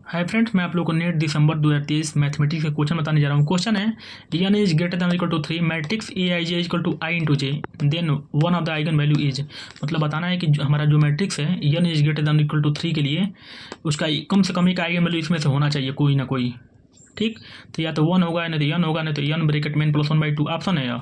Hi friends, मैं आप लोगों को नेट दिसंबर 2023 मैथमेटिक्स का क्वेश्चन बताने जा रहा हूँ। क्वेश्चन है n is greater than equal to 3 matrix A i j equal to i into j then one of the eigen value is. मतलब बताना है कि हमारा जो मैट्रिक्स है n is greater than equal to 3 के लिए उसका कम से कम एक आइगन वैल्यू इसमें से होना चाहिए, कोई ना कोई। ठीक, तो या तो 1 होगा, नहीं तो n होगा, नहीं तो n ब्रैकेट में n प्लस 1/2 ऑप्शन है,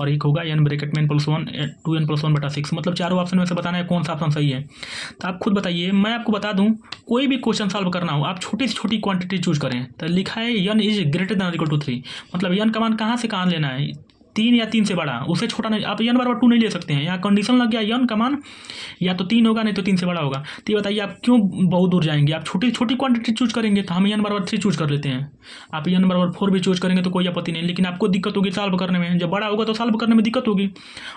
और एक होगा n ब्रैकेट में n प्लस 1 2n प्लस 1/6। मतलब चारों ऑप्शन में से बताना है कौन सा ऑप्शन सही है। तो आप खुद बताइए। मैं आपको बता दूं, कोई भी क्वेश्चन सॉल्व करना हो आप छोटी से छोटी क्वांटिटी चूज करें। तो लिखा है n is greater than equal to 3, मतलब n का मान कहाँ से कहाँ लेना है, 3 या 3 से बड़ा, उससे छोटा नहीं। आप n बराबर 2 नहीं ले सकते हैं, यहाँ कंडीशन लग गया n का मान या तो 3 होगा नहीं तो 3 से बड़ा होगा। तो ये बताइए आप क्यों बहुत दूर जाएंगे, आप छोटी छोटी क्वांटिटी चूज करेंगे। तो हम n बराबर 3 चूज कर लेते हैं, आप n बराबर 4 भी चूज करेंगे तो कोई आपत्ति नहीं, लेकिन आपको दिक्कत होगी सॉल्व करने में। जब बड़ा होगा तो सॉल्व करने में दिक्कत होगी,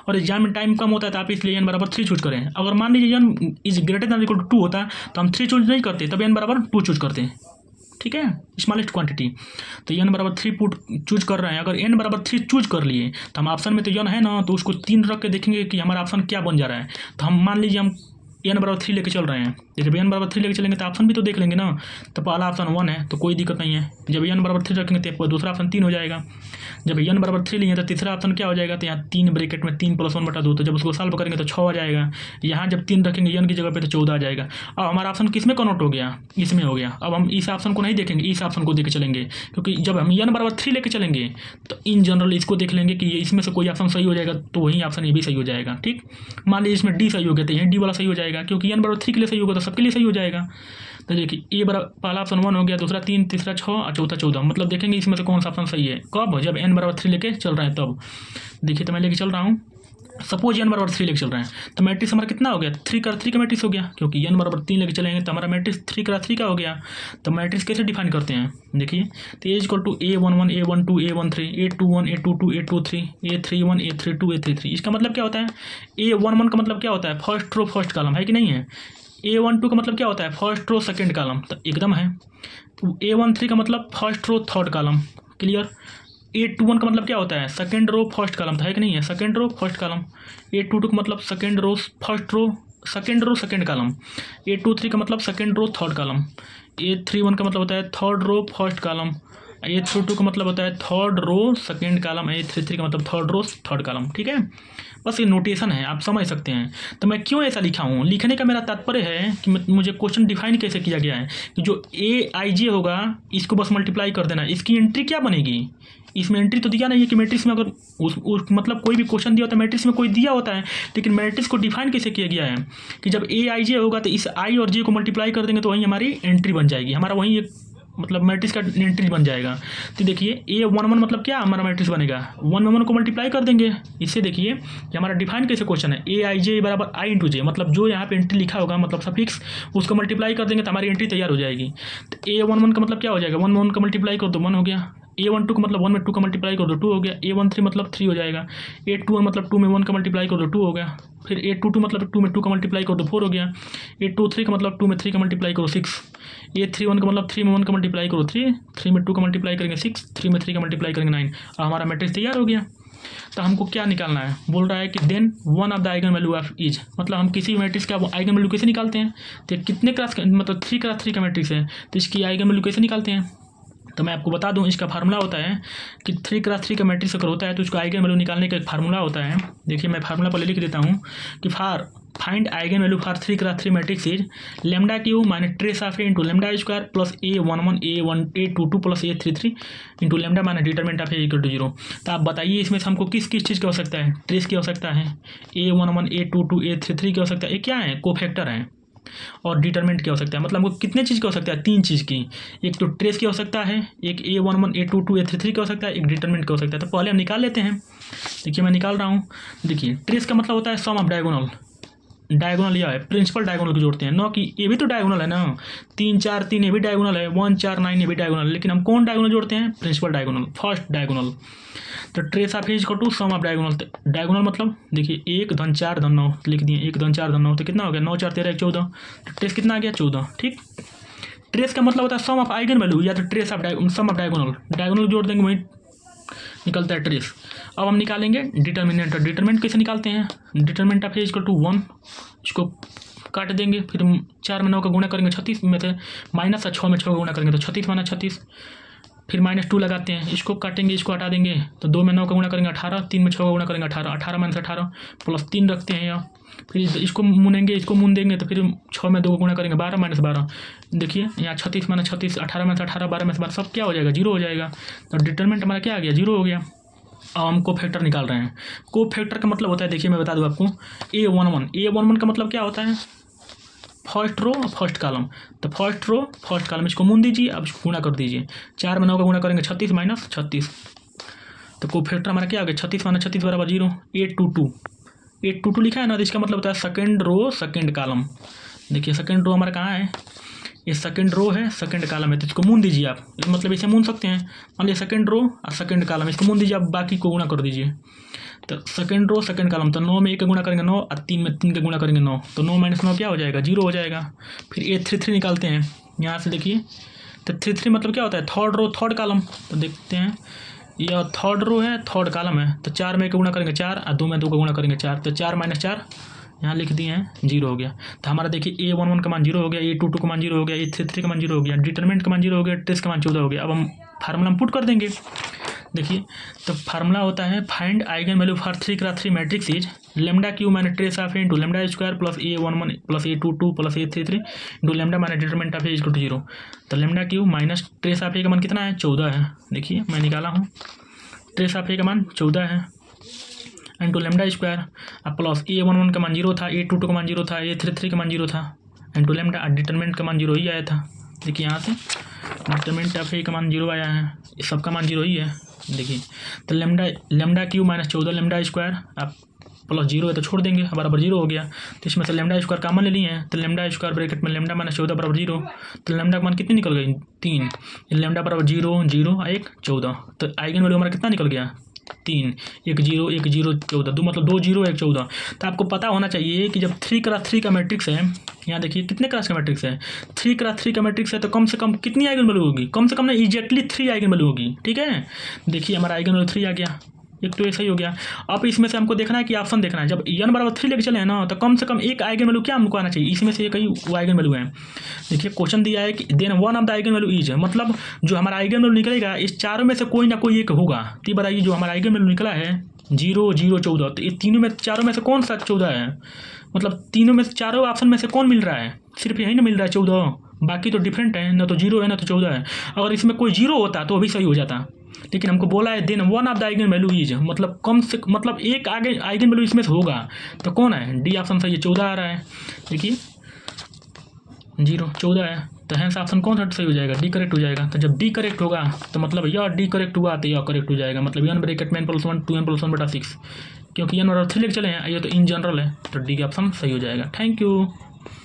और एग्जाम में टाइम कम होता है, तो आप इसलिए n बराबर 3 चूज करें। अगर मान लीजिए n is greater than equal to 2 होता तो हम 3 चूज नहीं करते, तब n बराबर 2 चूज करते हैं। ठीक है, स्मॉलेस्ट क्वांटिटी। तो n बराबर 3 पुट चूज कर रहे हैं। अगर n बराबर 3 चूज कर लिए तो हम ऑप्शन में तो n है ना, तो उसको 3 रख के देखेंगे कि हमारा ऑप्शन क्या बन जा रहा है। तो हम मान लीजिए हम n बराबर 3 लेके चल रहे हैं। जब n बराबर 3 लेके चलेंगे तो ऑप्शन भी तो देख लेंगे ना। तो पहला ऑप्शन 1 है तो कोई दिक्कत नहीं है। जब n बराबर 3 रखेंगे तो दूसरा ऑप्शन 3 हो जाएगा। जब n बराबर 3 लिए तो तीसरा ऑप्शन क्या हो जाएगा, तो यहाँ 3 ब्रैकेट में 3 प्लस 1/2। तो जब उसको सॉल्व करेंगे तो 6 आ जाएगा। यहाँ जब 3 रखेंगे n की जगह पे तो 14 आ जाएगा। अब हमारा ऑप्शन किस में कन्वर्ट हो गया, इसमें हो गया। अब हम इस ऑप्शन को नहीं देखेंगे, इस ऑप्शन को देखे चलेंगे, क्योंकि जब हम n बराबर 3 लेके चलेंगे तो इन जनरल इसको देख लेंगे कि ये इसमें से कोई ऑप्शन सही हो जाएगा, तो वही ऑप्शन ये भी सही हो जाएगा। ठीक, मान लीजिए इसमें डी सही हो गया तो यहाँ डी वाला सही हो जाएगा, क्योंकि n बराबर 3 के लिए सही होगा तो सबके लिए सही हो जाएगा। तो देखिए ए बराबर पहला ऑप्शन 1 हो गया, दूसरा 3, तीसरा 6 और चौथा 14। मतलब देखेंगे इसमें से कौन सा ऑप्शन सही है, कब, जब n बराबर 3 लेके चल रहे हैं तब। देखिए तो मैं लेके चल रहा हूँ, सपोज n बराबर 3 लेके चल रहे हैं, तो मैट्रिक्स हमारा कितना हो गया, 3 का 3 का मैट्रिक्स हो गया, क्योंकि n बराबर 3 लेके चलेंगे तो हमारा मैट्रिक्स 3 का 3 का हो गया। तो मैट्रिक्स कैसे डिफाइन करते हैं, देखिए तो a equal to a11 a12 a13 a21 a22 a23 a31 a32 a33। इसका मतलब क्या होता है, a11 का मतलब क्या होता है, फर्स्ट रो फर्स्ट कॉलम, है कि नहीं है। a12 का मतलब क्या होता है, फर्स्ट रो सेकंड कॉलम, तो एकदम है। a13 का मतलब first row third column, clear. a21 का मतलब क्या होता है, सेकंड रो फर्स्ट कॉलम, था है कि नहीं है, second row first column. a22 का मतलब second row first row second column. a23 का मतलब सेकंड रो थर्ड कॉलम। a31 का मतलब होता है third row first column. a32 का मतलब होता है third row second column. a33 का मतलब थर्ड रो थर्ड कॉलम। ठीक है, बस ये नोटेशन है, आप समझ सकते हैं। तो मैं क्यों ऐसा लिखा हूँ, लिखने का मेरा तात्पर्य है कि मुझे क्वेश्चन डिफाइन कैसे किया गया है कि जो ए आई जे होगा इसको बस मल्टीप्लाई कर देना। इसकी एंट्री क्या बनेगी, इसमें एंट्री तो दिया नहीं है कि मैट्रिक्स में अगर उस मतलब कोई भी क्वेश्चन दिया होता है मैट्रिक्स में कोई दिया होता है, लेकिन मैट्रिक्स को डिफाइन कैसे किया गया है कि जब ए आई जे होगा तो इस आई और जे को मल्टीप्लाई कर देंगे तो वहीं हमारी एंट्री बन जाएगी, हमारा वहीं एक मतलब मैट्रिक्स का एंट्री बन जाएगा। तो देखिए a11 मतलब क्या हमारा मैट्रिक्स बनेगा, 1 में 1 को मल्टीप्लाई कर देंगे। इससे देखिए कि हमारा डिफाइन कैसे क्वेश्चन है, ए आई जे बराबर आई इंटू जे, मतलब जो यहाँ पे एंट्री लिखा होगा मतलब सफिक्स उसको मल्टीप्लाई कर देंगे तो हमारी एंट्री तैयार हो जाएगी। तो a11 का मतलब क्या हो जाएगा, 1 में 1 का मल्टीप्लाई कर दो 1 हो गया। a12 का मतलब 1 में 2 का मल्टीप्लाई कर दो 2 हो गया। a13 मतलब 3 हो जाएगा। a21 मतलब 2 में 1 का मल्टीप्लाई कर दो 2 हो गया। फिर a22 मतलब 2 में 2 का मल्टीप्लाई कर दो 4 हो गया। a23 का मतलब 2 में 3 का मल्टीप्लाई करो 6। a31 का मतलब 3 में 1 का मल्टीप्लाई करो 3, 3 में 2 का मल्टीप्लाई करेंगे 6, 3 में 3 का मल्टीप्लाई करेंगे 9, और हमारा मैट्रिक्स तैयार हो गया। तो हमको क्या निकालना है, बोल रहा है कि then one of the eigen value of is, मतलब हम किसी मैट्रिक्स का आइगन वैल्यू कैसे निकालते हैं। तो कितने क्लास का मतलब 3 क्लास 3 का मैट्रिक्स है तो इसकी आइगन वैल्यू कैसे निकालते हैं। तो मैं आपको बता दूं, इसका फार्मूला होता है कि 3 क्रॉस 3 का मैट्रिक्स अगर होता है तो उसको आइगन वैल्यू निकालने का एक फार्मूला होता है। देखिए मैं फार्मूला पहले लिख देता हूं कि find eigen value for 3 cross 3 matrix is lambda cube minus trace of A into lambda square plus a11 a1 a22 plus a33 into lambda minus determinant of A equal to 0। तो आप बताइए इसमें से हमको किस किस चीज़ की आवश्यकता है, ट्रेस की आवश्यकता है, a11 a22 a33 की आवश्यकता है, ये क्या है, कोफैक्टर है, और डिटरमिनेंट की आवश्यकता है। मतलब हमको कितने चीज़ की आवश्यकता है, 3 चीज़ की, एक तो ट्रेस की आवश्यकता है, एक a11 a22 a33 की आवश्यकता है, एक डिटरमिनेंट की आवश्यकता है। तो पहले हम निकाल लेते हैं। देखिए मैं निकाल रहा हूँ। देखिए ट्रेस का मतलब होता है सम ऑफ डायगोनल, डायगोनल यह है प्रिंसिपल डायगोनल को जोड़ते हैं, न कि ये भी तो डायगोनल है ना, 3 4 3 ये भी डायगोनल है, 1 4 9 ये भी डायगोनल है, लेकिन हम कौन डायगोनल जोड़ते हैं, प्रिंसिपल डायगोनल, फर्स्ट डायगोनल। तो trace of is equal to sum of diagonal. Diagonal मतलब देखिए 1 धन 4 धन 9 लिख दिए, 1 धन 4 धन 9 तो कितना हो गया, 9 4 13 14। तो ट्रेस कितना आ गया 14। ठीक, ट्रेस का मतलब होता है सम ऑफ आइगन वैल्यू या तो trace of sum of diagonal, diagonal जोड़ देंगे वहीं निकलता है ट्रेस। अब हम निकालेंगे डिटरमिनेंट। डिटरमिनेंट कैसे निकालते हैं, determinant of A equal to 1, इसको काट देंगे, फिर 4 में 9 का गुणा करेंगे 36 में से माइनस 6 में 6 का गुणा करेंगे तो 36 माइनस 36, फिर -2 लगाते हैं, इसको काटेंगे, इसको हटा देंगे तो 2 में 9 का गुणा करेंगे 18, 3 में 6 का गुणा करेंगे 18, 18 माइनस 18 प्लस 3 रखते हैं यहाँ, फिर इसको मुनेंगे, इसको मुन देंगे तो फिर 6 में 2 का गुणा करेंगे 12 माइनस 12, देखिए यहाँ 36 माइनस 36, 18 माइनस 18, 12 माइनस 12 सब क्या हो जाएगा, 0 हो जाएगा। तो डिटरमिनेंट हमारा क्या आ गया, 0 हो गया। अब हम को फैक्टर निकाल रहे हैं। को फैक्टर का मतलब होता है, देखिए मैं बता दूँ आपको, A11 का मतलब क्या होता है, फर्स्ट रो फर्स्ट कॉलम, तो फर्स्ट रो फर्स्ट कॉलम, इसको मून दीजिए, अब इसको गुणा कर दीजिए, 4 में 9 का गुणा करेंगे 36 माइनस 36, तो को फैक्टर हमारा क्या आ गया, 36 माइनस 36 बराबर 0, 822 लिखा है ना, तो इसका मतलब होता है सेकंड रो सेकंड कॉलम। देखिए सेकंड रो हमारा कहाँ है, ये सेकंड रो है सेकंड कॉलम है, तो इसको मून दीजिए आप, मतलब इसे मून सकते हैं, मान लीजिए सेकंड रो और सेकंड कॉलम, इसको मून दीजिए, आप बाकी को गुणा कर दीजिए, तो सेकंड रो सेकंड कॉलम, तो 9 में 1 का गुणा करेंगे 9 और 3 में 3 का गुणा करेंगे 9, तो 9 माइनस 9 क्या हो जाएगा, 0 हो जाएगा। फिर A33 निकालते हैं यहाँ से, देखिए तो 33 मतलब क्या होता है, थर्ड रो थर्ड कॉलम, तो देखते हैं यह थर्ड रो है थर्ड कॉलम है, तो 4 में 1 का गुणा करेंगे 4 और 2 में 2 का गुणा करेंगे 4, तो 4 माइनस 4 यहाँ लिख दिए हैं, 0 हो गया। तो हमारा देखिए A11 का मान 0 हो गया, A22 का मान 0 हो गया, A33 का मान 0 हो गया, डिटरमिनेंट का मान 0 हो गया, ट्रेस का मान 14 हो गया। अब हम फार्मूला पुट कर देंगे, देखिए तो फार्मूला होता है find eigen value for 3x3 matrix is lambda cube minus trace of A into lambda square plus A11 plus A22 plus A33 into lambda minus determinant of A equal to 0। तो lambda cube minus trace of A का मान कितना है, 14 है, देखिए मैं निकाला हूँ, ट्रेस ऑफ ए का मान 14 है इंटू लेमडा स्क्वायर, अब प्लस A11 का मान 0 था, A22 का मान 0 था, A33 का मान 0 था, इंटू लेमडा डिटरमिनेंट का मान 0 ही आया था। देखिए यहाँ से डिटरमिनेंट ऑफ ए का मान 0 आया है, इस सब का मान 0 ही है। देखिए तो lambda cube minus 14 lambda square, अब प्लस 0 है तो छोड़ देंगे, बराबर 0 हो गया। तो इसमें से लेमडा स्क्वायर कॉमन ले लिए हैं, तो लेमडा स्क्वायर ब्रैकेट में लेमडा माइनस 14 बराबर 0, तो लेमडा का मान कितनी निकल गई, 3, लेमडा बराबर 0 0 1 14, तो आइगन वैल्यू हमारा कितना निकल गया, 3, 1 0 1 0 14, दो मतलब 2 0 1 14। तो आपको पता होना चाहिए कि जब 3x3 का मैट्रिक्स है, यहाँ देखिए कितने क्लास का मैट्रिक्स है, 3x3 का मैट्रिक्स है, तो कम से कम कितनी आइगन वैल्यू होगी, कम से कम ना एग्जैक्टली 3 आइगन वैल्यू होगी, ठीक है। देखिए हमारा आइगन वैल्यू 3 आ गया, एक तो ऐसा ही हो गया। अब इसमें से हमको देखना है कि ऑप्शन देखना है, जब n बराबर 3 लेके चले हैं ना, तो कम से कम एक आइगन वैल्यू क्या हमको आना चाहिए, इसमें से एक ही वो आइगन वैल्यू है। देखिए क्वेश्चन दिया है कि then one of the eigen value is, मतलब जो हमारा आइगन वैल्यू निकलेगा इस चारों में से कोई ना कोई एक होगा। तो बताइए जो हमारा आइगन वैल्यू निकला है 0 0 14, तो ये तीनों में चारों में से कौन सा 14 है, मतलब तीनों में से चारों ऑप्शन में से कौन मिल रहा है, सिर्फ यही ना मिल रहा है 14, बाकी तो डिफरेंट है, ना तो 0 है ना तो 14 है। अगर इसमें कोई 0 होता तो भी सही हो जाता, लेकिन हमको बोला है then one of the eigen value is, मतलब कम से मतलब एक आगे आइगन वैल्यू इसमें से होगा, तो कौन है, डी ऑप्शन सही है, 14 आ रहा है। देखिए 0 14 है, तो हैंस ऑप्शन कौन सा सही हो जाएगा, डी करेक्ट हो जाएगा। तो जब डी करेक्ट होगा तो मतलब यह डी करेक्ट हुआ तो यह करेक्ट हो जाएगा, मतलब n ब्रैकेट में n + 1 2n + 1/6, क्योंकि n और 3 लेके चले हैं, ये तो इन जनरल है, तो डी का ऑप्शन सही हो जाएगा। Thank you.